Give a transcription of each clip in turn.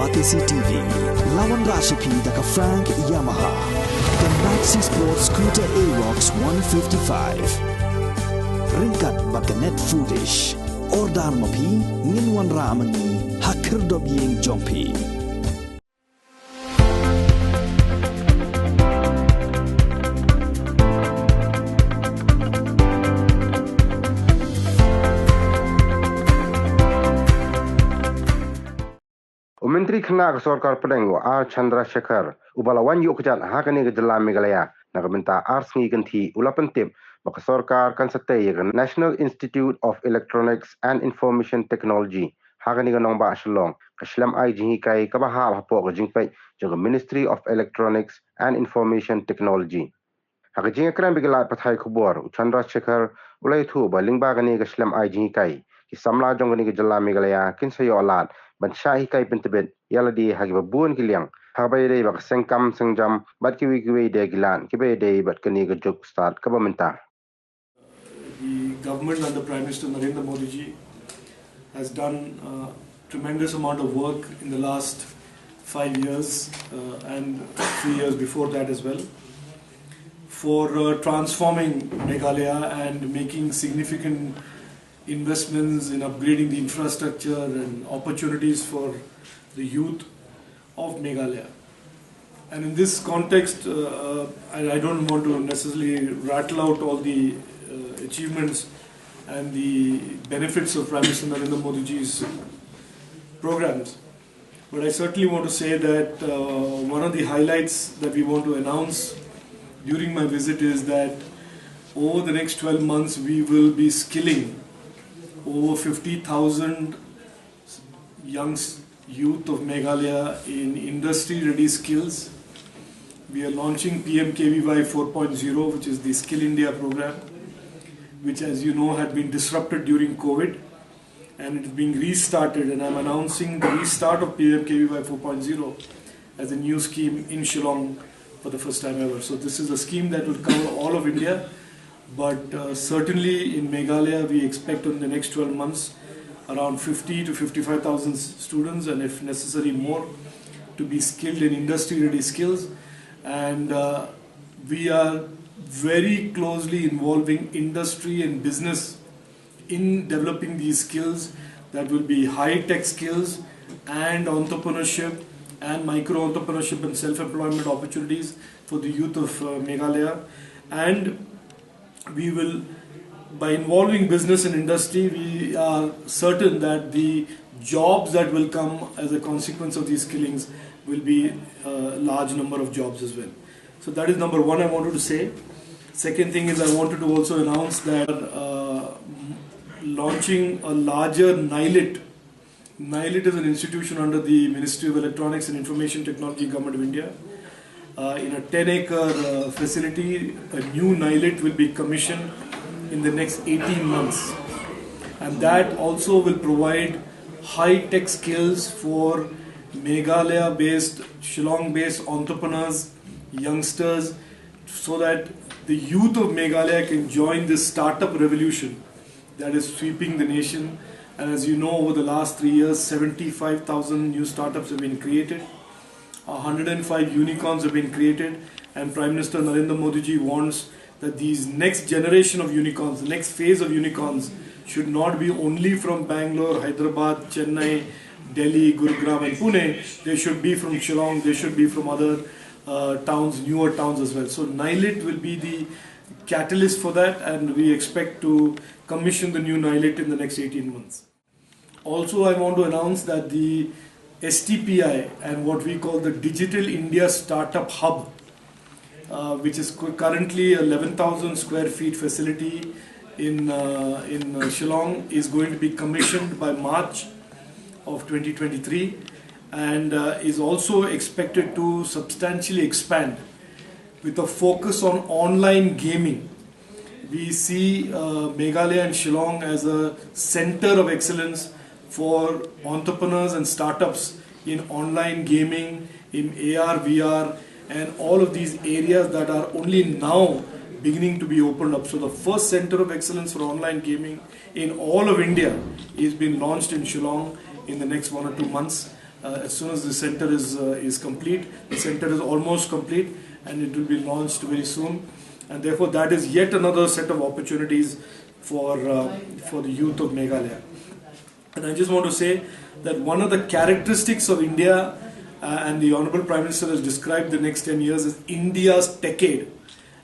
Batisi TV, Lawan Rashipi Daka Frank Yamaha, the Maxi Sports Scooter Arox 155, Ringkat Bakanet Foodish, Ordar Mapi, Ninwan Ramani, Hakir Dobying Jompi. Menteri Kena Sorkar Pdeng A Chandrasekhar ubalawan yuk kejat hakani ke dalam Meghalaya nak benta arsngi ganti ulapentip bak Sorkar kan setay ke National Institute of Electronics and Information Technology hakani ke nongba Shillong ke Shillong Hikai ke bahal hapo ke jingpai ke Ministry of Electronics and Information Technology hak jing kran bigelat pathai khubor Chandrasekhar ulai thu ba lingba gani ke Shillong Hikai ki Samla jong ke dalam Meghalaya kin sayo alat ban Hikai pentebet yala di hagi babun kiliang habai dei bak Sengkam sengjam bat kiwi de gilan kibe dei bat kani ke juk start ka bamenta. The government under Prime Minister Narendra Modi ji has done a tremendous amount of work in the last 5 years and 3 years before that as well for transforming Meghalaya and making significant investments in upgrading the infrastructure and opportunities for the youth of Meghalaya. And in this context, I don't want to necessarily rattle out all the achievements and the benefits of Prime Minister Narendra Modi ji's programs. But I certainly want to say that one of the highlights that we want to announce during my visit is that over the next 12 months we will be skilling over 50,000 young youth of Meghalaya in industry-ready skills. We are launching PMKVY 4.0, which is the Skill India program, which, as you know, had been disrupted during COVID, and it is being restarted. And I'm announcing the restart of PMKVY 4.0 as a new scheme in Shillong for the first time ever. So this is a scheme that will cover all of India. But certainly in Meghalaya, we expect in the next 12 months around 50 to 55,000 students, and if necessary more, to be skilled in industry-ready skills. And we are very closely involving industry and business in developing these skills that will be high-tech skills and entrepreneurship and micro-entrepreneurship and self-employment opportunities for the youth of Meghalaya. And we will, by involving business and industry, we are certain that the jobs that will come as a consequence of these skillings will be a large number of jobs as well. So that is number one I wanted to say. Second thing is I wanted to also announce that launching a larger Neilit. Neilit is an institution under the Ministry of Electronics and Information Technology, Government of India. In a 10-acre facility, a new Neilit will be commissioned in the next 18 months. And that also will provide high-tech skills for Meghalaya-based, Shillong-based entrepreneurs, youngsters, so that the youth of Meghalaya can join this startup revolution that is sweeping the nation. And as you know, over the last 3 years, 75,000 new startups have been created. 105 unicorns have been created, and Prime Minister Narendra Modi ji wants that these next generation of unicorns, the next phase of unicorns, should not be only from Bangalore, Hyderabad, Chennai, Delhi, Gurugram and Pune. They should be from Shillong, they should be from other towns, newer towns as well. So Neilit will be the catalyst for that, and we expect to commission the new Neilit in the next 18 months. Also, I want to announce that the STPI and what we call the Digital India Startup Hub, which is currently a 11,000 square feet facility in Shillong, is going to be commissioned by March of 2023 and is also expected to substantially expand with a focus on online gaming. We see Meghalaya and Shillong as a center of excellence for entrepreneurs and startups in online gaming, in AR, VR, and all of these areas that are only now beginning to be opened up. So the first center of excellence for online gaming in all of India is being launched in Shillong in the next 1 or 2 months. as soon as the center is complete. The center is almost complete and it will be launched very soon. And therefore that is yet another set of opportunities for the youth of Meghalaya. And I just want to say that one of the characteristics of India, and the Honorable Prime Minister has described the next 10 years as India's decade,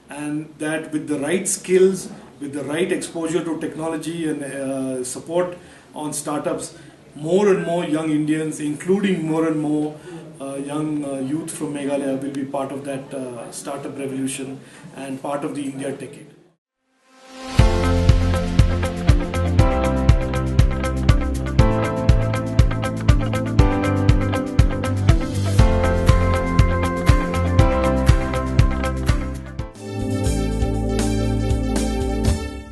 and that with the right skills, with the right exposure to technology and support on startups, more and more young Indians, including more and more young youth from Meghalaya, will be part of that startup revolution and part of the India decade.